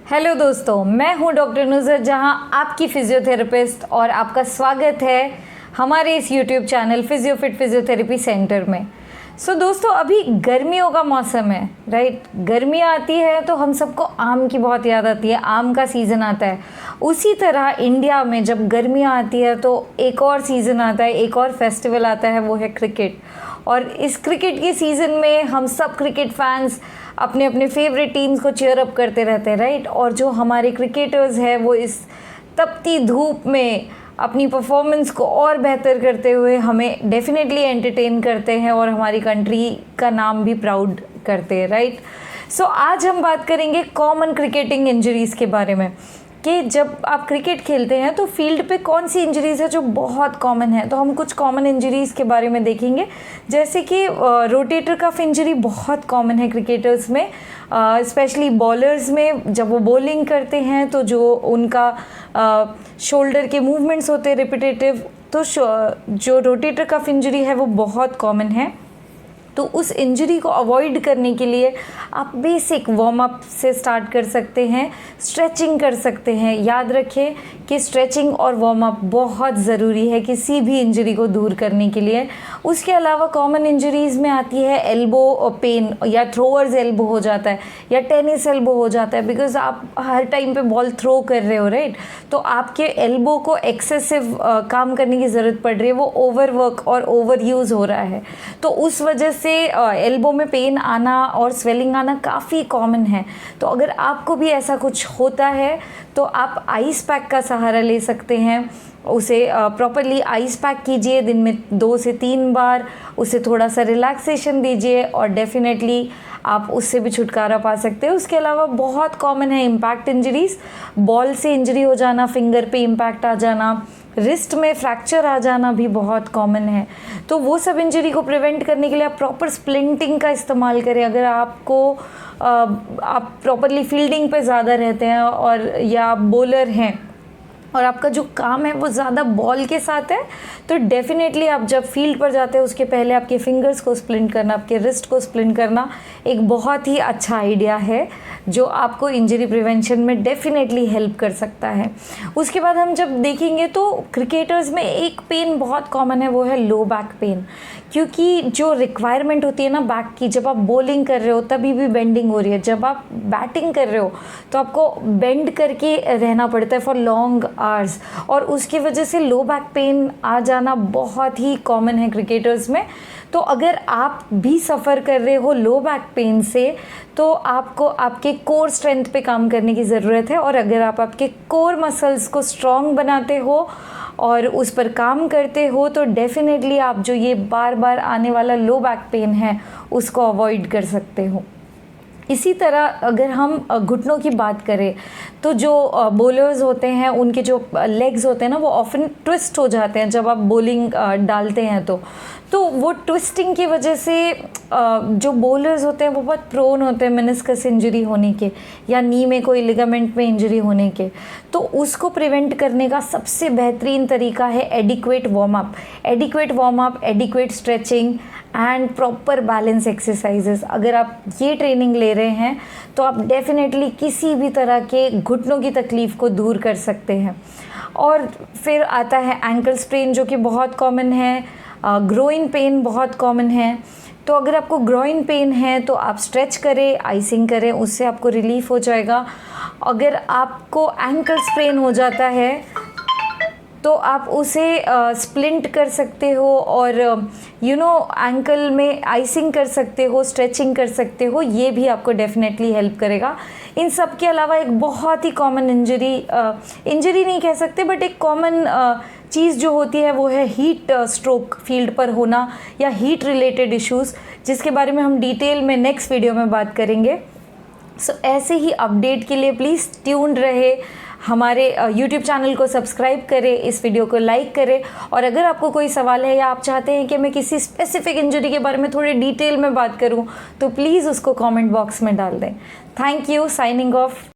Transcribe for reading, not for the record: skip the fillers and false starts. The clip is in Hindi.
हेलो दोस्तों, मैं हूं डॉक्टर नुज़र जहां आपकी फिजियोथेरेपिस्ट और आपका स्वागत है हमारे इस यूट्यूब चैनल फिजियोफिट फिजियोथेरेपी सेंटर में। दोस्तों, अभी गर्मियों का मौसम है, राइट। गर्मियाँ आती है तो हम सबको आम की बहुत याद आती है, आम का सीज़न आता है। उसी तरह इंडिया में जब गर्मियाँ आती है तो एक और सीज़न आता है, एक और फेस्टिवल आता है, वो है क्रिकेट। और इस क्रिकेट के सीज़न में हम सब क्रिकेट फैंस अपने अपने फेवरेट टीम्स को चीयर अप करते रहते हैं, राइट। और जो हमारे क्रिकेटर्स हैं वो इस तपती धूप में अपनी परफॉर्मेंस को और बेहतर करते हुए हमें डेफिनेटली एंटरटेन करते हैं और हमारी कंट्री का नाम भी प्राउड करते हैं, राइट। आज हम बात करेंगे कॉमन क्रिकेटिंग इंजरीज़ के बारे में कि जब आप क्रिकेट खेलते हैं तो फील्ड पे कौन सी इंजरीज़ है जो बहुत कॉमन है। तो हम कुछ कॉमन इंजरीज़ के बारे में देखेंगे, जैसे कि रोटेटर कफ इंजरी बहुत कॉमन है क्रिकेटर्स में, स्पेशली बॉलर्स में। जब वो बॉलिंग करते हैं तो जो उनका शोल्डर के मूवमेंट्स होते हैं रिपीटेटिव, तो जो रोटेटर कफ इंजरी है वो बहुत कॉमन है। तो उस इंजरी को अवॉइड करने के लिए आप बेसिक वार्म अप से स्टार्ट कर सकते हैं, स्ट्रेचिंग कर सकते हैं। याद रखें कि स्ट्रेचिंग और वार्म अप बहुत ज़रूरी है किसी भी इंजरी को दूर करने के लिए। उसके अलावा कॉमन इंजरीज़ में आती है एल्बो पेन, या थ्रोअर्स एल्बो हो जाता है, या टेनिस एल्बो हो जाता है, बिकॉज आप हर टाइम पे बॉल थ्रो कर रहे हो, राइट। तो आपके एल्बो को एक्सेसिव काम करने की ज़रूरत पड़ रही है, वो ओवर वर्क और ओवर यूज़ हो रहा है। तो उस वजह से एल्बो में पेन आना और स्वेलिंग आना काफ़ी कॉमन है। तो अगर आपको भी ऐसा कुछ होता है तो आप आइस पैक का सहारा ले सकते हैं। उसे प्रॉपरली आइस पैक कीजिए, दिन में 2 से 3 बार, उसे थोड़ा सा रिलैक्सेशन दीजिए और डेफिनेटली आप उससे भी छुटकारा पा सकते हैं। उसके अलावा बहुत कॉमन है इम्पैक्ट इंजरीज़, बॉल से इंजरी हो जाना, फिंगर पे इम्पैक्ट आ जाना, रिस्ट में फ्रैक्चर आ जाना भी बहुत कॉमन है। तो वो सब इंजरी को प्रिवेंट करने के लिए आप प्रॉपर स्प्लिंटिंग का इस्तेमाल करें। अगर आपको आप प्रॉपरली फील्डिंग पे ज़्यादा रहते हैं और या आप बॉलर हैं और आपका जो काम है वो ज़्यादा बॉल के साथ है, तो डेफिनेटली आप जब फील्ड पर जाते हैं उसके पहले आपके फिंगर्स को स्प्लिंट करना, आपके रिस्ट को स्प्लिंट करना एक बहुत ही अच्छा आइडिया है जो आपको इंजरी प्रिवेंशन में डेफिनेटली हेल्प कर सकता है। उसके बाद हम जब देखेंगे तो क्रिकेटर्स में एक पेन बहुत कॉमन है, वो है लो बैक पेन। क्योंकि जो रिक्वायरमेंट होती है ना बैक की, जब आप बॉलिंग कर रहे हो तभी भी बेंडिंग हो रही है, जब आप बैटिंग कर रहे हो तो आपको बेंड करके रहना पड़ता है फॉर लॉन्ग आवर्स, और उसकी वजह से लो बैक पेन आ जाना बहुत ही कॉमन है क्रिकेटर्स में। तो अगर आप भी सफ़र कर रहे हो लो बैक पेन से तो आपको आपके कोर स्ट्रेंथ पे काम करने की ज़रूरत है। और अगर आप आपके कोर मसल्स को स्ट्रॉन्ग बनाते हो और उस पर काम करते हो तो डेफिनेटली आप जो ये बार बार आने वाला लो बैक पेन है उसको अवॉइड कर सकते हो। इसी तरह अगर हम घुटनों की बात करें तो जो बॉलर्स होते हैं उनके जो लेग्स होते हैं ना वो ऑफन ट्विस्ट हो जाते हैं जब आप बॉलिंग डालते हैं तो वो ट्विस्टिंग की वजह से जो बॉलर्स होते हैं वो बहुत प्रोन होते हैं मेनिस्कस इंजरी होने के, या नी में कोई लिगामेंट में इंजरी होने के। तो उसको प्रिवेंट करने का सबसे बेहतरीन तरीका है adequate warm up, adequate stretching and proper balance exercises. अगर आप ये ट्रेनिंग ले रहे हैं तो आप डेफिनेटली किसी भी तरह के घुटनों की तकलीफ़ को दूर कर सकते हैं। और फिर आता है एंकल स्प्रेन जो कि बहुत कॉमन है, ग्रोइन पेन बहुत कॉमन है। तो अगर आपको ग्रोइन पेन है तो आप स्ट्रेच करें, आइसिंग करें, उससे आपको रिलीफ हो जाएगा। अगर आपको एंकल स्प्रेन हो जाता है तो आप उसे स्प्लिंट कर सकते हो और एंकल में आइसिंग कर सकते हो, स्ट्रेचिंग कर सकते हो, ये भी आपको डेफिनेटली हेल्प करेगा। इन सब के अलावा एक बहुत ही कॉमन इंजरी नहीं कह सकते बट एक कॉमन चीज़ जो होती है वो है हीट स्ट्रोक फील्ड पर होना या हीट रिलेटेड इश्यूज़, जिसके बारे में हम डिटेल में नेक्स्ट वीडियो में बात करेंगे। ऐसे ही अपडेट के लिए प्लीज़ ट्यून्ड रहे, हमारे YouTube चैनल को सब्सक्राइब करें, इस वीडियो को लाइक करें। और अगर आपको कोई सवाल है या आप चाहते हैं कि मैं किसी स्पेसिफिक इंजरी के बारे में थोड़ी डिटेल में बात करूं तो प्लीज़ उसको कमेंट बॉक्स में डाल दें। Thank you, signing off.